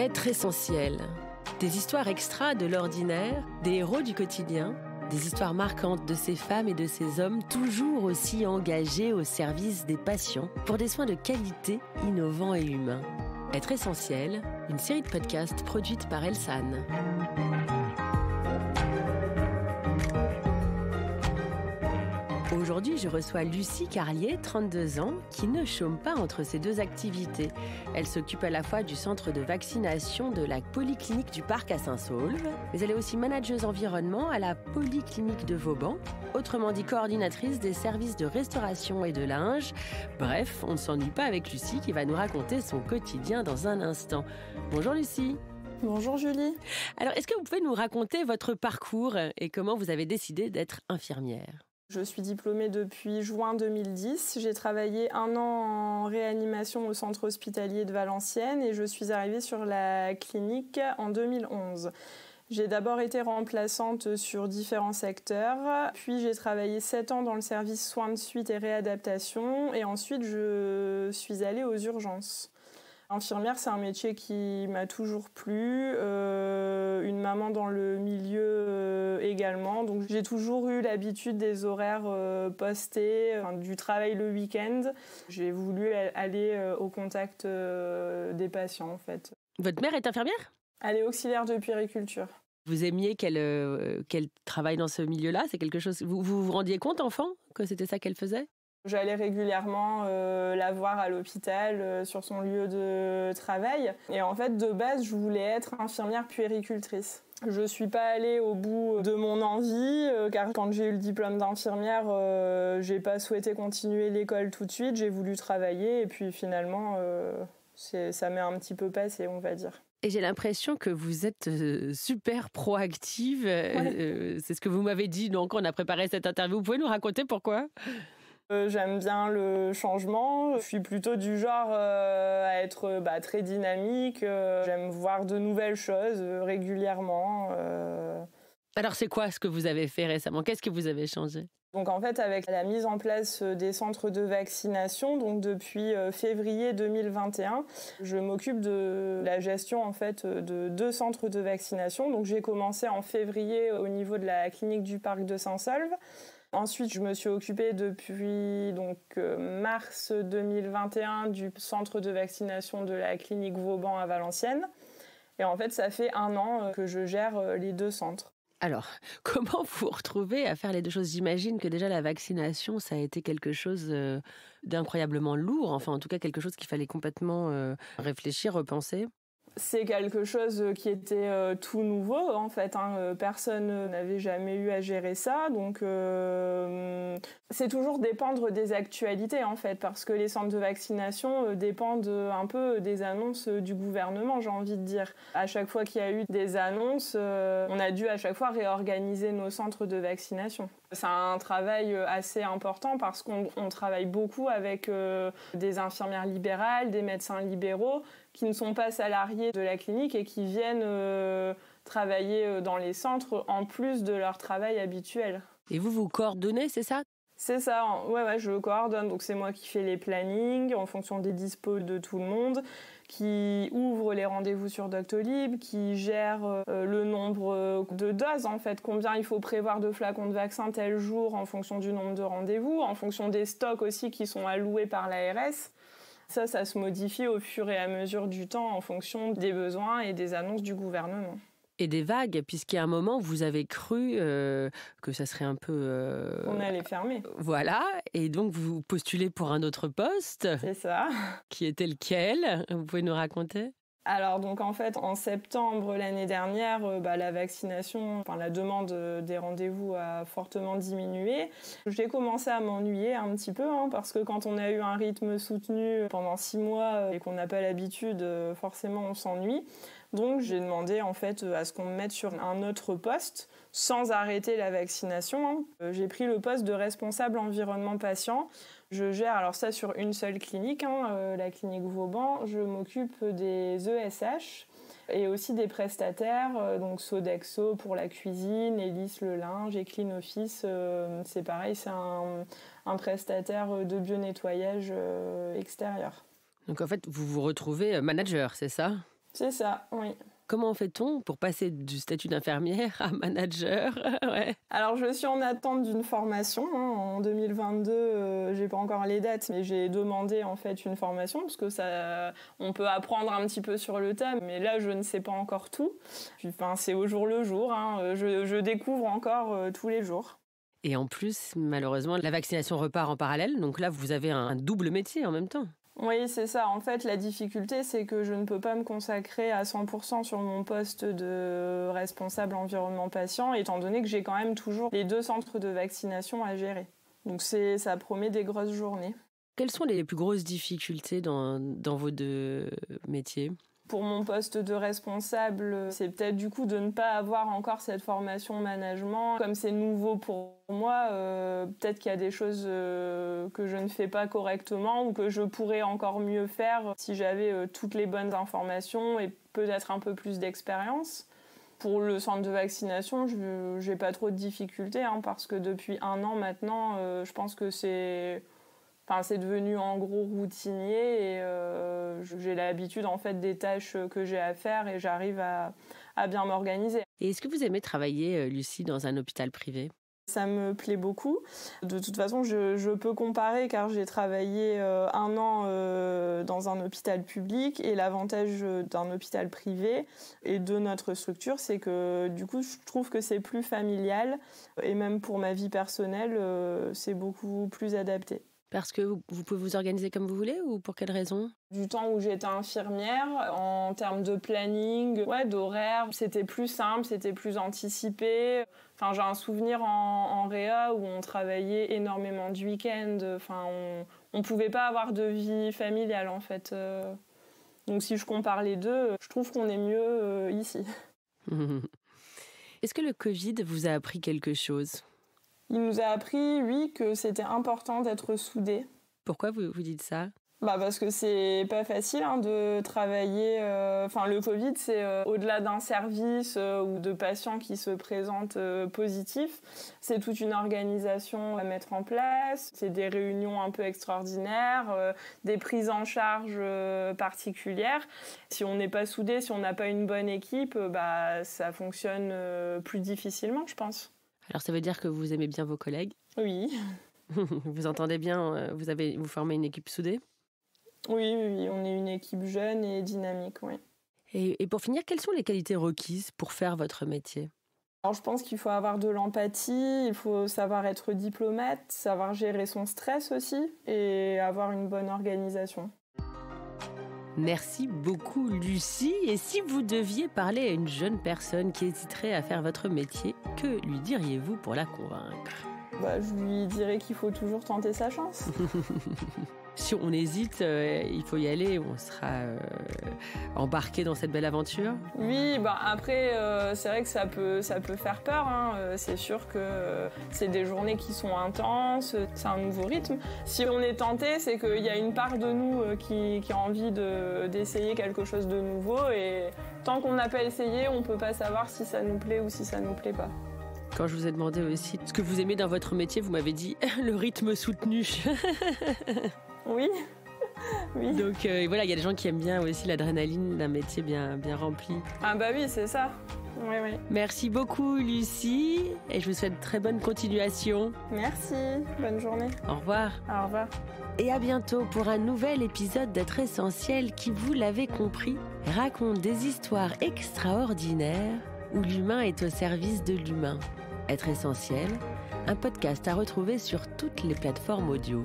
Être essentiel. Des histoires extra de l'ordinaire, des héros du quotidien, des histoires marquantes de ces femmes et de ces hommes toujours aussi engagés au service des patients pour des soins de qualité, innovants et humains. Être essentiel, une série de podcasts produite par Elsan. Aujourd'hui, je reçois Lucie Carlier, 32 ans, qui ne chôme pas entre ses deux activités. Elle s'occupe à la fois du centre de vaccination de la Polyclinique du Parc à Saint-Saulve, mais elle est aussi manageuse environnement à la Polyclinique de Vauban, autrement dit coordinatrice des services de restauration et de linge. Bref, on ne s'ennuie pas avec Lucie qui va nous raconter son quotidien dans un instant. Bonjour Lucie. Bonjour Julie. Alors, est-ce que vous pouvez nous raconter votre parcours et comment vous avez décidé d'être infirmière ? Je suis diplômée depuis juin 2010. J'ai travaillé 1 an en réanimation au centre hospitalier de Valenciennes et je suis arrivée sur la clinique en 2011. J'ai d'abord été remplaçante sur différents secteurs, puis j'ai travaillé 7 ans dans le service soins de suite et réadaptation et ensuite je suis allée aux urgences. Infirmière, c'est un métier qui m'a toujours plu, une maman dans le milieu également. Donc j'ai toujours eu l'habitude des horaires postés, du travail le week-end. J'ai voulu aller au contact des patients en fait. Votre mère est infirmière ? Elle est auxiliaire de puériculture. Vous aimiez qu'elle travaille dans ce milieu-là ? C'est quelque chose. Vous vous rendiez compte, enfant, que c'était ça qu'elle faisait ? J'allais régulièrement la voir à l'hôpital sur son lieu de travail. Et en fait, de base, je voulais être infirmière puéricultrice. Je ne suis pas allée au bout de mon envie, car quand j'ai eu le diplôme d'infirmière, j'ai pas souhaité continuer l'école tout de suite. J'ai voulu travailler et puis finalement, ça m'est un petit peu passé, on va dire. Et j'ai l'impression que vous êtes super proactive. Ouais. C'est ce que vous m'avez dit donc, quand on a préparé cette interview. Vous pouvez nous raconter pourquoi ? J'aime bien le changement. Je suis plutôt du genre à être très dynamique. J'aime voir de nouvelles choses régulièrement. Alors, c'est quoi ce que vous avez fait récemment ? Qu'est-ce que vous avez changé ? Donc en fait, avec la mise en place des centres de vaccination, donc depuis février 2021, je m'occupe de la gestion en fait de 2 centres de vaccination. Donc j'ai commencé en février au niveau de la clinique du Parc de Saint-Saulve. Ensuite, je me suis occupée depuis mars 2021 du centre de vaccination de la clinique Vauban à Valenciennes. Et en fait, ça fait 1 an que je gère les 2 centres. Alors, comment vous vous retrouvez à faire les 2 choses ? J'imagine que déjà la vaccination, ça a été quelque chose d'incroyablement lourd. Enfin, en tout cas, quelque chose qu'il fallait complètement réfléchir, repenser. C'est quelque chose qui était tout nouveau en fait. Personne n'avait jamais eu à gérer ça, donc c'est toujours dépendre des actualités en fait, parce que les centres de vaccination dépendent un peu des annonces du gouvernement, j'ai envie de dire. À chaque fois qu'il y a eu des annonces, on a dû à chaque fois réorganiser nos centres de vaccination. C'est un travail assez important parce qu'on travaille beaucoup avec des infirmières libérales, des médecins libéraux qui ne sont pas salariés de la clinique et qui viennent travailler dans les centres en plus de leur travail habituel. Et vous coordonnez, c'est ça ? C'est ça, ouais, je coordonne. Donc c'est moi qui fais les plannings en fonction des dispos de tout le monde, qui ouvre les rendez-vous sur Doctolib, qui gère le nombre de doses en fait, combien il faut prévoir de flacons de vaccin tel jour en fonction du nombre de rendez-vous, en fonction des stocks aussi qui sont alloués par l'ARS. Ça se modifie au fur et à mesure du temps en fonction des besoins et des annonces du gouvernement. Et des vagues, puisqu'à un moment, vous avez cru que ça serait un peu... On allait fermer. Voilà, et donc vous postulez pour un autre poste. C'est ça. Qui était lequel ? Vous pouvez nous raconter ? Alors donc en fait en septembre l'année dernière, la vaccination, la demande des rendez-vous a fortement diminué. J'ai commencé à m'ennuyer un petit peu parce que quand on a eu un rythme soutenu pendant 6 mois et qu'on n'a pas l'habitude, forcément on s'ennuie. Donc j'ai demandé en fait à ce qu'on me mette sur un autre poste sans arrêter la vaccination. J'ai pris le poste de responsable environnement patient. Je gère alors ça sur une seule clinique, la clinique Vauban. Je m'occupe des ESH et aussi des prestataires, donc Sodexo pour la cuisine, Elis le linge et Clean Office, c'est pareil, c'est un prestataire de bio-nettoyage extérieur. Donc en fait, vous vous retrouvez manager, c'est ça ? C'est ça, oui. Comment fait-on pour passer du statut d'infirmière à manager? Ouais. Alors, je suis en attente d'une formation. En 2022, j'ai pas encore les dates, mais j'ai demandé en fait une formation parce que on peut apprendre un petit peu sur le tas, mais là, je ne sais pas encore tout. Enfin, c'est au jour le jour. Je découvre encore tous les jours. Et en plus, malheureusement, la vaccination repart en parallèle. Donc là, vous avez un double métier en même temps. Oui, c'est ça. En fait, la difficulté, c'est que je ne peux pas me consacrer à 100% sur mon poste de responsable environnement patient, étant donné que j'ai quand même toujours les 2 centres de vaccination à gérer. Donc ça promet des grosses journées. Quelles sont les plus grosses difficultés dans vos 2 métiers ? Pour mon poste de responsable, c'est peut-être du coup de ne pas avoir encore cette formation management. Comme c'est nouveau pour moi, peut-être qu'il y a des choses que je ne fais pas correctement ou que je pourrais encore mieux faire si j'avais toutes les bonnes informations et peut-être un peu plus d'expérience. Pour le centre de vaccination, je n'ai pas trop de difficultés parce que depuis 1 an maintenant, je pense que c'est devenu en gros routinier et j'ai l'habitude en fait des tâches que j'ai à faire et j'arrive à bien m'organiser. Et est-ce que vous aimez travailler, Lucie, dans un hôpital privé ? Ça me plaît beaucoup. De toute façon, je peux comparer car j'ai travaillé 1 an dans un hôpital public et l'avantage d'un hôpital privé et de notre structure, c'est que du coup, je trouve que c'est plus familial et même pour ma vie personnelle, c'est beaucoup plus adapté. Parce que vous pouvez vous organiser comme vous voulez ou pour quelle raison ? Du temps où j'étais infirmière, en termes de planning, d'horaire, c'était plus simple, c'était plus anticipé. J'ai un souvenir en réa où on travaillait énormément du week-end. On pouvait pas avoir de vie familiale en fait. Donc si je compare les 2, je trouve qu'on est mieux ici. Est-ce que le Covid vous a appris quelque chose ? Il nous a appris, oui, que c'était important d'être soudés. Pourquoi vous dites ça ? Parce que c'est pas facile de travailler. Le Covid, c'est au-delà d'un service ou de patients qui se présentent positifs. C'est toute une organisation à mettre en place. C'est des réunions un peu extraordinaires, des prises en charge particulières. Si on n'est pas soudé, si on n'a pas une bonne équipe, ça fonctionne plus difficilement, je pense. Alors ça veut dire que vous aimez bien vos collègues ? Oui. Vous entendez bien, vous formez une équipe soudée ? Oui, on est une équipe jeune et dynamique, oui. Et pour finir, quelles sont les qualités requises pour faire votre métier ? Alors, je pense qu'il faut avoir de l'empathie, il faut savoir être diplomate, savoir gérer son stress aussi et avoir une bonne organisation. Merci beaucoup, Lucie. Et si vous deviez parler à une jeune personne qui hésiterait à faire votre métier, que lui diriez-vous pour la convaincre ? Je lui dirais qu'il faut toujours tenter sa chance. Si on hésite, il faut y aller, on sera embarqué dans cette belle aventure. Oui, après, c'est vrai que ça peut faire peur. C'est sûr que c'est des journées qui sont intenses, c'est un nouveau rythme. Si on est tenté, c'est qu'il y a une part de nous qui a envie d'essayer quelque chose de nouveau. Et tant qu'on n'a pas essayé, on ne peut pas savoir si ça nous plaît ou si ça ne nous plaît pas. Quand je vous ai demandé aussi ce que vous aimez dans votre métier, vous m'avez dit le rythme soutenu. Oui. Donc il y a des gens qui aiment bien aussi l'adrénaline d'un métier bien rempli. Oui, c'est ça. Oui. Merci beaucoup, Lucie, et je vous souhaite très bonne continuation. Merci, bonne journée. Au revoir. Au revoir. Et à bientôt pour un nouvel épisode d'Être Essentiel qui, vous l'avez compris, raconte des histoires extraordinaires où l'humain est au service de l'humain. Être Essentiel, un podcast à retrouver sur toutes les plateformes audio.